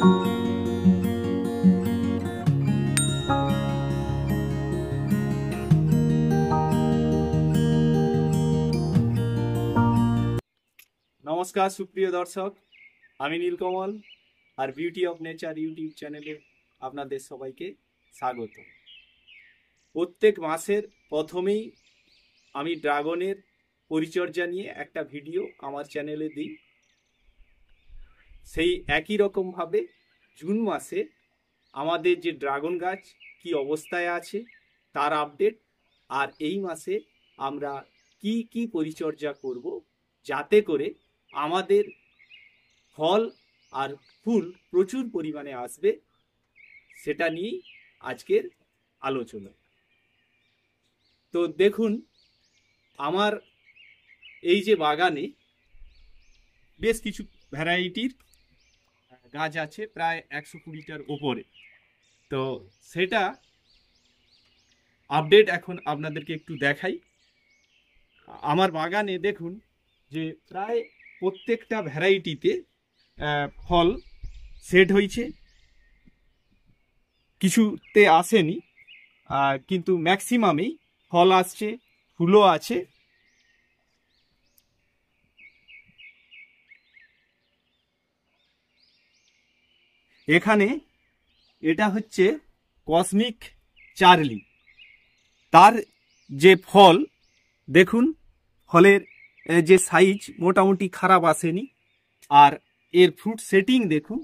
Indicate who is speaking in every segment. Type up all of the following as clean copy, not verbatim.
Speaker 1: नमस्कार सुप्रिय दर्शक आमी नीलकमल और बिউটি অফ নেচার ইউটিউব চ্যানেলে আপনাদের সবাইকে স্বাগত। প্রত্যেক মাসের প্রথমেই আমি ড্রাগনের পরিচর্যা নিয়ে একটা ভিডিও আমার চ্যানেলে দিই। সেই একই রকম ভাবে জুন মাসে আমাদের যে ড্রাগন গাছ কি অবস্থায় আছে তার আপডেট, আর এই মাসে আমরা কি কি পরিচর্যা করব যাতে করে আমাদের ফল আর ফুল প্রচুর পরিমাণে আসবে, সেটা নিয়েই আজকের আলোচনা। তো দেখুন, আমার এই যে বাগানে বেশ কিছু ভ্যারাইটির গাছ আছে, প্রায় 120টার ওপরে। তো সেটা আপডেট এখন আপনাদেরকে একটু দেখাই। আমার বাগানে দেখুন যে প্রায় প্রত্যেকটা ভ্যারাইটিতে ফল সেট হয়েছে, কিছুতে আসেনি, কিন্তু ম্যাক্সিমামেই ফল আসছে, ফুলও আছে। এখানে এটা হচ্ছে কসমিক চার্লি, তার যে ফল দেখুন, ফলের যে সাইজ মোটামুটি খারাপ আসেনি, আর এর ফ্রুট সেটিং দেখুন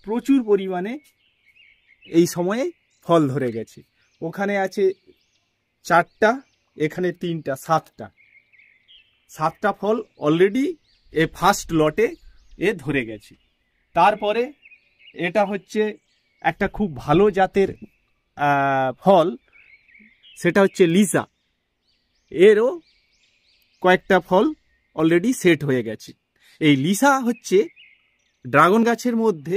Speaker 1: প্রচুর পরিমাণে এই সময়ে ফল ধরে গেছে। ওখানে আছে 4টা, এখানে 3টা, 7টা ফল অলরেডি এ ফার্স্ট লটে এ ধরে গেছে। তারপরে এটা হচ্ছে একটা খুব ভালো জাতের ফল, সেটা হচ্ছে লিসা, এরও কয়েকটা ফল অলরেডি সেট হয়ে গেছে। এই লিসা হচ্ছে ড্রাগন গাছের মধ্যে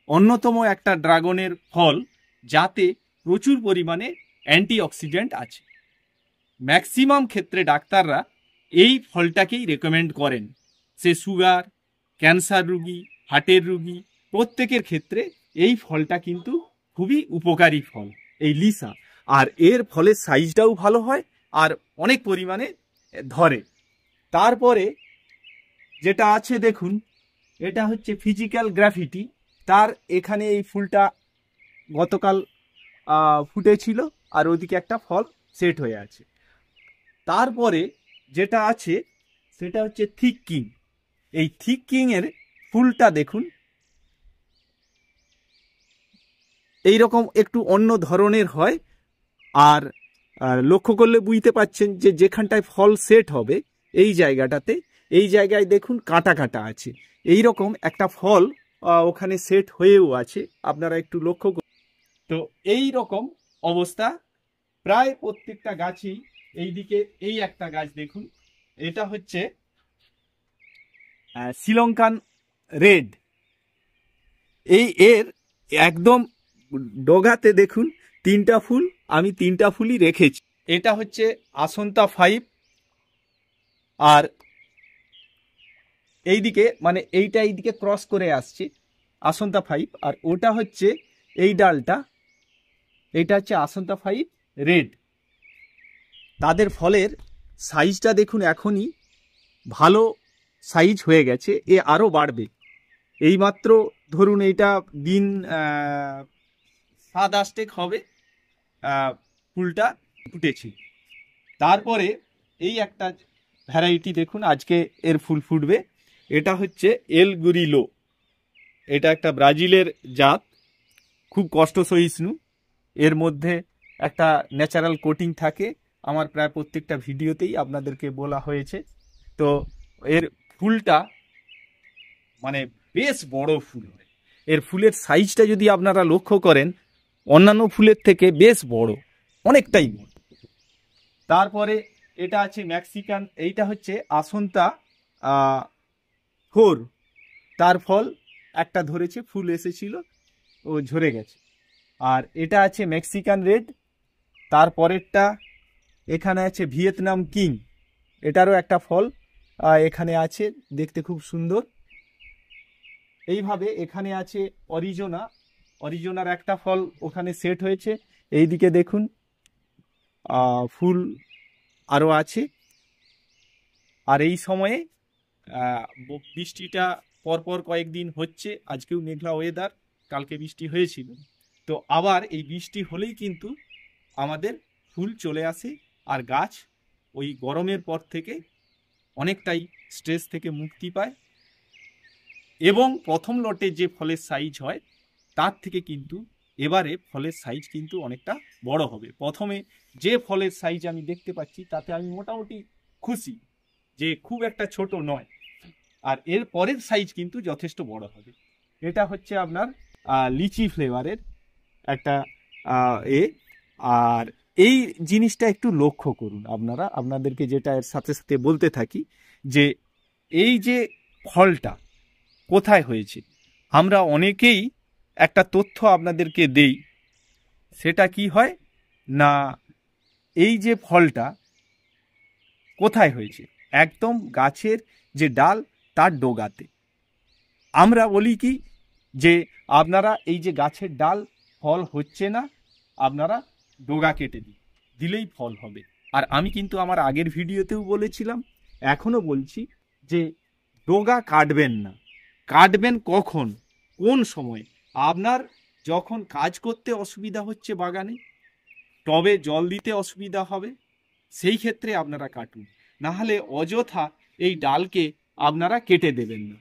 Speaker 1: অন্যতম একটা ড্রাগনের ফল যাতে প্রচুর পরিমাণে অ্যান্টিঅক্সিডেন্ট আছে। ম্যাক্সিমাম ক্ষেত্রে ডাক্তাররা এই ফলটাকেই রেকমেন্ড করেন। সে সুগার, ক্যান্সার রুগী, হার্টের রুগী, প্রত্যেকের ক্ষেত্রে এই ফলটা কিন্তু খুবই উপকারী ফল এই লিসা। আর এর ফলের সাইজটাও ভালো হয় আর অনেক পরিমাণে ধরে। তারপরে যেটা আছে দেখুন, এটা হচ্ছে ফিজিক্যাল গ্রাফিটি, তার এখানে এই ফুলটা গতকাল ফুটেছিল আর ওদিকে একটা ফল সেট হয়ে আছে। তারপরে যেটা আছে সেটা হচ্ছে থিক কিং। এই থিক কিং এর ফুলটা দেখুন এইরকম একটু অন্য ধরনের হয়, আর লক্ষ্য করলে বুঝতে পাচ্ছেন যে যেখানটায় ফল সেট হবে এই জায়গাটাতে, এই জায়গায় দেখুন কাঁটা কাঁটা আছে, এই রকম একটা ফল ওখানে সেট হয়েও আছে, আপনারা একটু লক্ষ্য করুন। তো এই রকম অবস্থা প্রায় প্রত্যেকটা গাছেই। এইদিকে এই একটা গাছ দেখুন, এটা হচ্ছে শ্রীলঙ্কান রেড। এই এর একদম ডগাতে দেখুন 3টা ফুল, আমি 3টা ফুলই রেখেছি। এটা হচ্ছে আসন্তা 5, আর এইদিকে মানে এইটা এইদিকে ক্রস করে আসছে আসন্তা 5, আর ওটা হচ্ছে এই ডালটা, এইটা হচ্ছে আসন্তা 5 রেড। তাদের ফলের সাইজটা দেখুন এখনই ভালো সাইজ হয়ে গেছে, এ আরও বাড়বে। এইমাত্র ধরুন এইটা দিন 7-8 হবে ফুলটা ফুটেছে। তারপরে এই একটা ভ্যারাইটি দেখুন আজকে এর ফুল ফুটবে, এটা হচ্ছে এল গুরিলো। এটা একটা ব্রাজিলের জাত, খুব কষ্ট সহিষ্ণু, এর মধ্যে একটা ন্যাচারাল কোটিং থাকে, আমার প্রায় প্রত্যেকটা ভিডিওতেই আপনাদেরকে বলা হয়েছে। তো এর ফুলটা মানে বেশ বড় ফুল হয়, এর ফুলের সাইজটা যদি আপনারা লক্ষ্য করেন অন্যান্য ফুলের থেকে বেশ বড়, অনেকটাই বড়। তারপরে এটা আছে মেক্সিকান, এইটা হচ্ছে আসন্তা 4, তার ফল একটা ধরেছে, ফুল এসেছিল, ও ঝরে গেছে। আর এটা আছে মেক্সিকান রেড, তারপরেরটা এখানে আছে ভিয়েতনাম কিং, এটারও একটা ফল এখানে আছে, দেখতে খুব সুন্দর। এইভাবে এখানে আছে অরিজোনা, অরিজোনার একটা ফল ওখানে সেট হয়েছে। এইদিকে দেখুন ফুল আরও আছে। আর এই সময়ে বৃষ্টিটা পরপর কয়েকদিন হচ্ছে, আজকেও মেঘলা ওয়েদার, কালকে বৃষ্টি হয়েছিল। তো আবার এই বৃষ্টি হলেই কিন্তু আমাদের ফুল চলে আসে, আর গাছ ওই গরমের পর থেকে অনেকটাই স্ট্রেস থেকে মুক্তি পায়, এবং প্রথম লটে যে ফলের সাইজ হয় তার থেকে কিন্তু এবারে ফলের সাইজ কিন্তু অনেকটা বড় হবে। প্রথমে যে ফলের সাইজ আমি দেখতে পাচ্ছি তাতে আমি মোটামুটি খুশি, যে খুব একটা ছোট নয়, আর এর পরের সাইজ কিন্তু যথেষ্ট বড় হবে। এটা হচ্ছে আপনার লিচি ফ্লেভারের একটা আর এই জিনিসটা একটু লক্ষ্য করুন আপনারা, আপনাদেরকে যেটা এর সাথে সাথে বলতে থাকি, যে এই যে ফলটা কোথায় হয়েছে, আমরা অনেকেই একটা তথ্য আপনাদেরকে দেই, সেটা কি হয় না, এই যে ফলটা কোথায় হয়েছে, একদম গাছের যে ডাল তার ডগাতে। আমরা বলি কি যে আপনারা এই যে গাছের ডাল ফল হচ্ছে না, আপনারা ডগা কেটে দিলেই ফল হবে। আর আমি কিন্তু আমার আগের ভিডিওতেও বলেছিলাম, এখনো বলছি, যে ডগা কাটবেন না। কাটবেন কখন, কোন সময়? আপনার যখন কাজ করতে অসুবিধা হচ্ছে বাগানে, টবে জল দিতে অসুবিধা হবে, সেই ক্ষেত্রে আপনারা কাটুন, না হলে অযথা এই ডালকে আপনারা কেটে দেবেন না।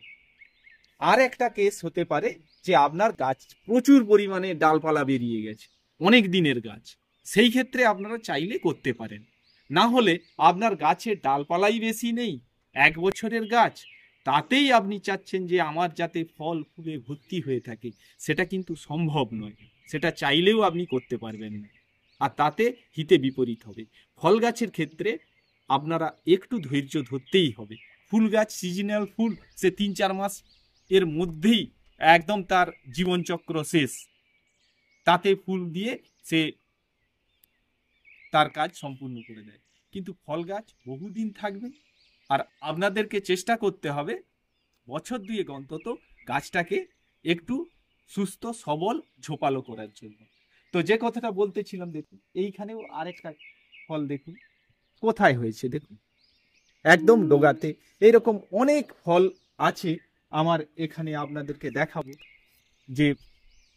Speaker 1: আর একটা কেস হতে পারে যে আপনার গাছ প্রচুর পরিমাণে ডালপালা বেরিয়ে গেছে, অনেক দিনের গাছ, সেই ক্ষেত্রে আপনারা চাইলে করতে পারেন। না হলে আপনার গাছের ডালপালাই বেশি নেই, 1 বছরের গাছ, তাতেই আপনি চাচ্ছেন যে আমার যাতে ফল ফুলে ভর্তি হয়ে থাকে, সেটা কিন্তু সম্ভব নয়, সেটা চাইলেও আপনি করতে পারবেন না, আর তাতে হিতে বিপরীত হবে। ফল গাছের ক্ষেত্রে আপনারা একটু ধৈর্য ধরতেই হবে। ফুল গাছ সিজনাল ফুল, সে 3-4 মাস এর মধ্যেই একদম তার জীবনচক্র শেষ, তাতে ফুল দিয়ে সে তার কাজ সম্পূর্ণ করে দেয়। কিন্তু ফল গাছ বহুদিন থাকবে, আর আপনাদেরকে চেষ্টা করতে হবে বছর 2 অন্তত গাছটাকে একটু সুস্থ সবল ঝোপালো করার জন্য। তো যে কথাটা বলতেছিলাম, দেখুন এইখানেও আরেকটা ফল দেখুন কোথায় হয়েছে, দেখুন একদম ডগাতে। এইরকম অনেক ফল আছে আমার এখানে, আপনাদেরকে দেখাবো যে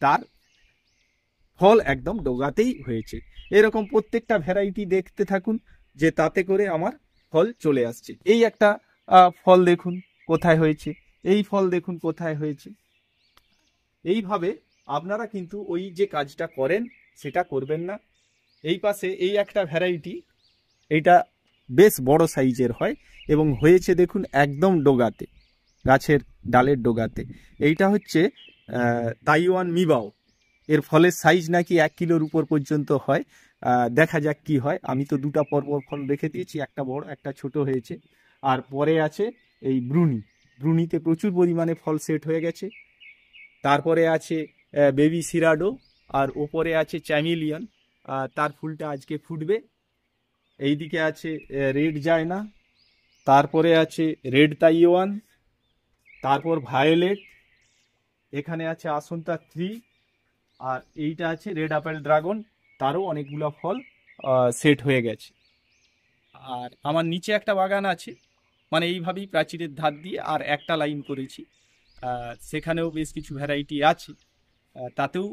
Speaker 1: তার ফল একদম ডগাতেই হয়েছে। এরকম প্রত্যেকটা ভ্যারাইটি দেখতে থাকুন, যে তাতে করে আমার ফল চলে আসছে। এই একটা ফল দেখুন কোথায় হয়েছে, এই ফল দেখুন কোথায় হয়েছে। এইভাবে আপনারা কিন্তু ওই যে কাজটা করেন সেটা করবেন না। এই পাশে এই একটা ভ্যারাইটি, এইটা বেশ বড় সাইজের হয় এবং হয়েছে দেখুন একদম ডগাতে, গাছের ডালের ডগাতে। এইটা হচ্ছে তাইওয়ান মিবাও, এর ফলের সাইজ নাকি 1 কিলোর উপর পর্যন্ত হয়। দেখা যাক কি হয়। আমি তো 2টা পরপর ফল রেখে দিয়েছি, একটা বড় একটা ছোট হয়েছে। আর পরে আছে এই ব্রুনি, ব্রুনিতে প্রচুর পরিমাণে ফল সেট হয়ে গেছে। তারপরে আছে বেবি সিরাডো, আর ওপরে আছে চ্যামিলিয়ন, তার ফুলটা আজকে ফুটবে। এইদিকে আছে রেড জায়না, তারপরে আছে রেড তাইওয়ান, তারপর ভায়োলেট, এখানে আছে আসন্তা 3, আর এইটা আছে রেড আপেল ড্রাগন, তারও অনেকগুলো ফল সেট হয়ে গেছে। আর আমার নিচে একটা বাগান আছে, মানে এইভাবেই প্রাচীরের ধার দিয়ে আর একটা লাইন করেছি, সেখানেও বেশ কিছু ভ্যারাইটি আছে, তাতেও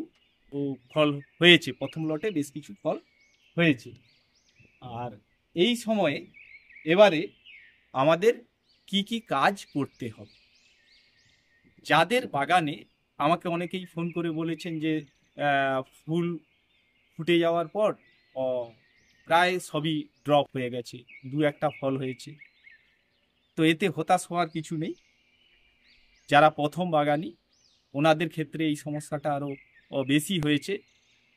Speaker 1: ফল হয়েছে, প্রথম লটে বেশ কিছু ফল হয়েছে। আর এই সময়ে এবারে আমাদের কি কি কাজ করতে হবে, যাদের বাগানে, আমাকে অনেকেই ফোন করে বলেছেন যে ফুল ফুটে যাওয়ার পর প্রায় সবই ড্রপ হয়ে গেছে, 2-1টা ফল হয়েছে। তো এতে হতাশ হওয়ার কিছু নেই। যারা প্রথম বাগানি, ওনাদের ক্ষেত্রে এই সমস্যাটা আরও বেশি হয়েছে,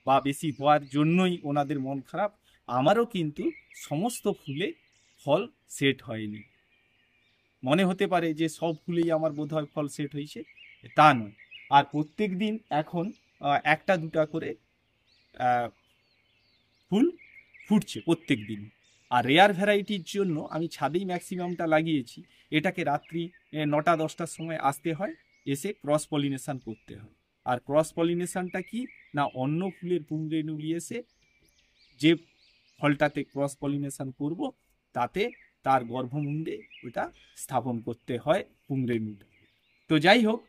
Speaker 1: বা বেশি হওয়ার জন্যই ওনাদের মন খারাপ। আমারও কিন্তু সমস্ত ফুলে ফল সেট হয়নি। মনে হতে পারে যে সব ফুলেই আমার বোধহয় ফল সেট হয়েছে, তা নয়। আর প্রত্যেক দিন এখন 1টা-2টা করে ফুল ফুটছে প্রত্যেক দিন। আর রেয়ার ভ্যারাইটির জন্য আমি ছাদেই ম্যাক্সিমামটা লাগিয়েছি। এটাকে রাত্রি 9টা-10টার সময় আসতে হয়, এসে ক্রস পলিনেশন করতে হয়। আর ক্রস পলিনেশনটা কি না, অন্য ফুলের পুংরেণুগুলি এসে যে ফলটাতে ক্রস পলিনেশন করব তাতে তার গর্ভমুণ্ডে ওটা স্থাপন করতে হয় পুংরেণুটা। তো যাই হোক,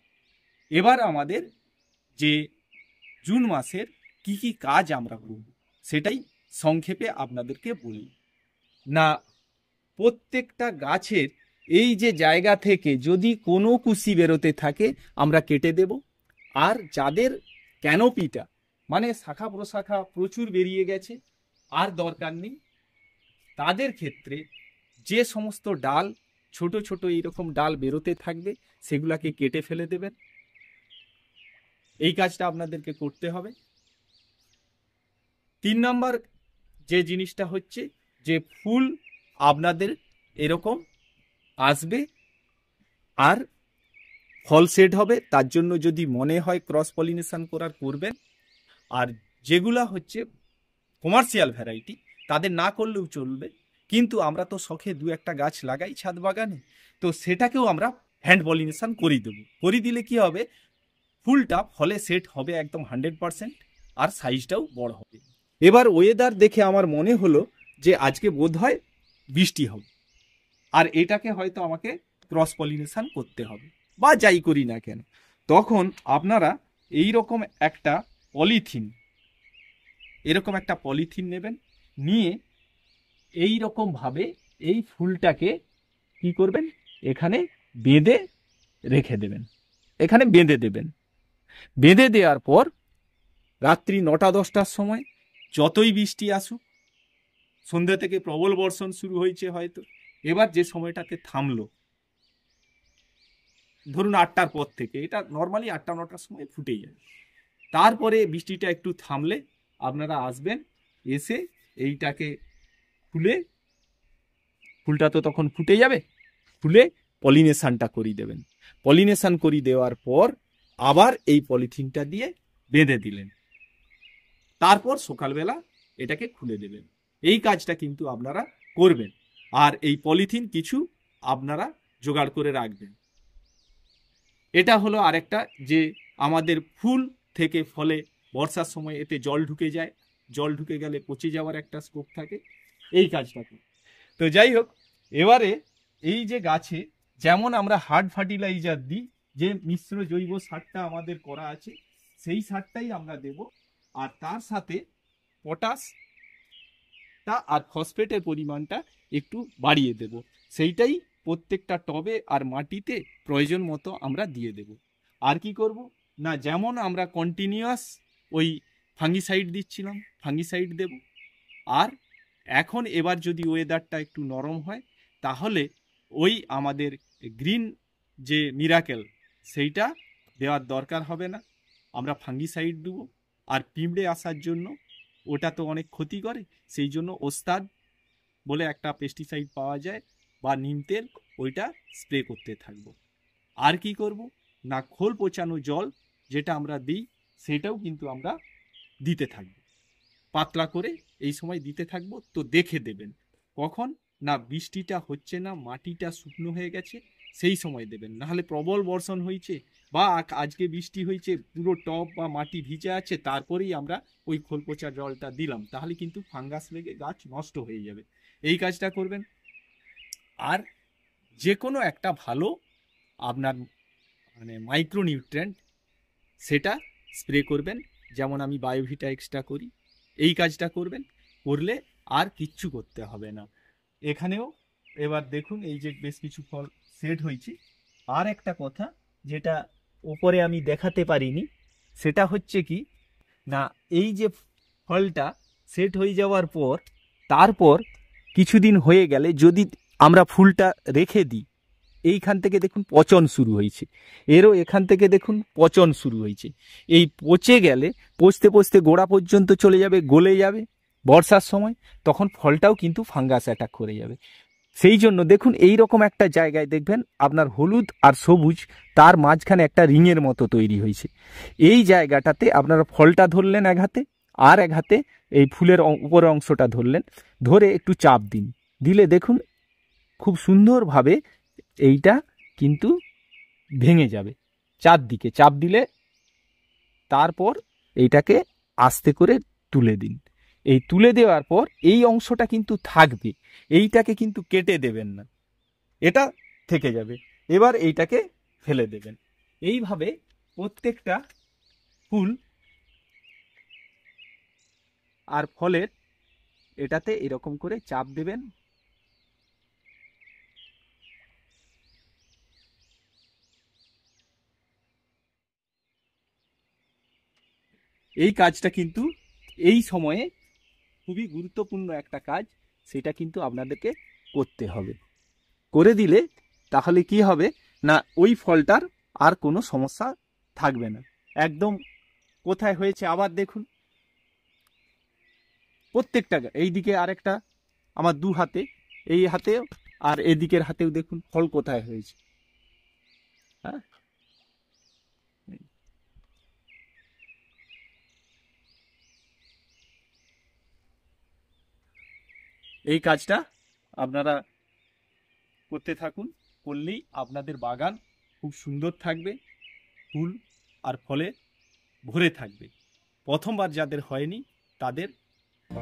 Speaker 1: এবার আমাদের যে জুন মাসের কি কি কাজ আমরা করব সেটাই সংক্ষেপে আপনাদেরকে বলি। না, প্রত্যেকটা গাছের এই যে জায়গা থেকে যদি কোনো কুশি বেরোতে থাকে আমরা কেটে দেব। আর যাদের ক্যানোপিটা মানে শাখা প্রশাখা প্রচুর বেরিয়ে গেছে আর দরকার নেই, তাদের ক্ষেত্রে যে সমস্ত ডাল ছোট ছোট এইরকম ডাল বেরোতে থাকবে সেগুলাকে কেটে ফেলে দেবেন। এই কাজটা আপনাদেরকে করতে হবে। 3 নম্বর যে জিনিসটা হচ্ছে যে ফুল আপনাদের এরকম আসবে আর ফল সেট হবে, তার জন্য যদি মনে হয় ক্রস পলিনেশন করার করবেন। আর যেগুলা হচ্ছে কমার্শিয়াল ভ্যারাইটি তাদের না করলেও চলবে, কিন্তু আমরা তো শখে 2-1টা গাছ লাগাই ছাদ বাগানে, তো সেটাকেও আমরা হ্যান্ড পলিনেশন করিয়ে দেবো। করিয়ে দিলে কি হবে, ফুলটা ফলে সেট হবে একদম 100% আর সাইজটাও বড় হবে। এবার ওয়েদার দেখে আমার মনে হলো যে আজকে বোধহয় বৃষ্টি হবে, আর এটাকে হয়তো আমাকে ক্রস পলিনেশন করতে হবে বা যাই করি না কেন, তখন আপনারা এইরকম একটা পলিথিন নেবেন, নিয়ে এই রকম ভাবে এই ফুলটাকে কি করবেন, এখানে বেঁধে রেখে দেবেন, এখানে বেঁধে দেবেন। বেঁধে দেওয়ার পর রাত্রি 9টা-10টার সময় যতই বৃষ্টি আসুক, সন্ধ্যা থেকে প্রবল বর্ষণ শুরু হয়েছে হয়তো, এবার যে সময়টাতে থামলো, ধরুন 8টার পর থেকে, এটা নর্মালি 8টা-9টার সময় ফুটে যায়, তারপরে বৃষ্টিটা একটু থামলে আপনারা আসবেন, এসে এইটাকে খুলে, ফুলটা তো তখন ফুটে যাবে, খুলে পলিনেশনটা করিয়ে দেবেন। পলিনেশন করিয়ে দেওয়ার পর আবার এই পলিথিনটা দিয়ে বেঁধে দিলেন, তারপর সকালবেলা এটাকে খুলে দেবেন। এই কাজটা কিন্তু আপনারা করবেন। আর এই পলিথিন কিছু আপনারা জোগাড় করে রাখবেন। এটা হলো আরেকটা, যে আমাদের ফুল থেকে ফলে বর্ষার সময় এতে জল ঢুকে যায়, জল ঢুকে গেলে পচে যাওয়ার একটা স্কোপ থাকে, এই কাজটা। তো যাই হোক, এবারে এই যে গাছে যেমন আমরা হার্ড ফার্টিলাইজার দিই, যে মিশ্র জৈব সারটা আমাদের করা আছে সেই সারটাই আমরা দেব, আর তার সাথে পটাশটা আর ফসফেটের পরিমাণটা একটু বাড়িয়ে দেব, সেইটাই প্রত্যেকটা টবে আর মাটিতে প্রয়োজন মতো আমরা দিয়ে দেব। আর কি করব না, যেমন আমরা কন্টিনিউয়াস ওই ফাঙ্গিসাইড দিচ্ছিলাম, ফাঙ্গিসাইড দেব। আর এখন এবার যদি ওয়েদারটা একটু নরম হয় তাহলে ওই আমাদের গ্রিন যে মিরাকেল সেইটা দেওয়ার দরকার হবে না, আমরা ফাঙ্গিসাইড দেবো। আর পিঁপড়ে আসার জন্য ওটা তো অনেক ক্ষতি করে, সেই জন্য ওস্তাদ বলে একটা পেস্টিসাইড পাওয়া যায় বা নিম তেল, ওইটা স্প্রে করতে থাকবো। আর কি করব না, খোল পচানো জল যেটা আমরা দিই সেটাও কিন্তু আমরা দিতে থাকবো, পাতলা করে এই সময় দিতে থাকবো। তো দেখে দেবেন কখন না বৃষ্টিটা হচ্ছে না, মাটিটা শুকনো হয়ে গেছে, সেই সময় দেবেন। নাহলে প্রবল বর্ষণ হয়েছে বা আজকে বৃষ্টি হয়েছে, পুরো টব বা মাটি ভিজে আছে, তারপরেই আমরা ওই খোল পচা জলটা দিলাম, তাহলে কিন্তু ফাঙ্গাস লেগে গাছ নষ্ট হয়ে যাবে। এই কাজটা করবেন। আর যে কোনো একটা ভালো আপনার মানে মাইক্রোনিউট্রিয়েন্ট সেটা স্প্রে করবেন, যেমন আমি বায়োভিটা এক্সট্রা করি, এই কাজটা করবেন, করলে আর কিচ্ছু করতে হবে না। এখানেও এবার দেখুন এই যে বেশ কিছু ফল সেট হয়েছে। আর একটা কথা যেটা উপরে আমি দেখাতে পারিনি, সেটা হচ্ছে কি না, এই যে ফলটা সেট হয়ে যাওয়ার পর তারপর কিছুদিন হয়ে গেলে যদি আমরা ফুলটা রেখে দিই, এইখান থেকে দেখুন পচন শুরু হয়েছে, এরও এখান থেকে দেখুন পচন শুরু হয়েছে। এই পচে গেলে পচতে পচতে গোড়া পর্যন্ত চলে যাবে, গলে যাবে বর্ষার সময়, তখন ফলটাও কিন্তু ফাঙ্গাস অ্যাটাক করে যাবে। সেই জন্য দেখুন এই রকম একটা জায়গায় দেখবেন আপনার হলুদ আর সবুজ, তার মাঝখানে একটা রিংয়ের মতো তৈরি হয়েছে। এই জায়গাটাতে আপনারা ফলটা ধরলেন এক হাতে, আর এক হাতে এই ফুলের উপরের অংশটা ধরলেন, ধরে একটু চাপ দিন, দিলে দেখুন খুব সুন্দরভাবে এইটা কিন্তু ভেঙে যাবে, চারদিকে চাপ দিলে তারপর এইটাকে আস্তে করে তুলে দিন। এই তুলে দেওয়ার পর এই অংশটা কিন্তু থাকবে, এইটাকে কিন্তু কেটে দেবেন না, এটা থেকে যাবে। এবার এইটাকে ফেলে দেবেন। এইভাবে প্রত্যেকটা ফুল আর ফলের এটাতে এরকম করে চাপ দেবেন। এই কাজটা কিন্তু এই সময়ে খুবই গুরুত্বপূর্ণ একটা কাজ, সেটা কিন্তু আপনাদেরকে করতে হবে। করে দিলে তাহলে কি হবে না, ওই ফলটার আর কোনো সমস্যা থাকবে না। একদম কোথায় হয়েছে আবার দেখুন, প্রত্যেকটা এইদিকে আরেকটা আমার দু হাতে, এই হাতেও আর এদিকের হাতেও দেখুন ফল কোথায় হয়েছে। হ্যাঁ, এই কাজটা আপনারা করতে থাকুন, করলেই আপনাদের বাগান খুব সুন্দর থাকবে, ফুল আর ফলে ভরে থাকবে। প্রথমবার যাদের হয়নি তাদের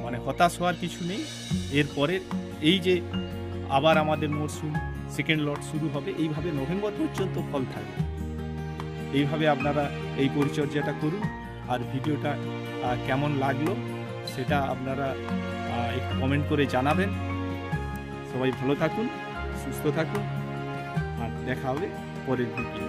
Speaker 1: মানে হতাশ হওয়ার কিছু নেই। এরপরে এই যে আবার আমাদের মরশুম সেকেন্ড লট শুরু হবে, এইভাবে নভেম্বর পর্যন্ত ফল থাকবে। এইভাবে আপনারা এই পরিচর্যাটা করুন। আর ভিডিওটা কেমন লাগলো সেটা আপনারা একটু কমেন্ট করে জানাবেন। সবাই ভালো থাকুন, সুস্থ থাকুন, আর দেখা হবে পরের ভিডিও।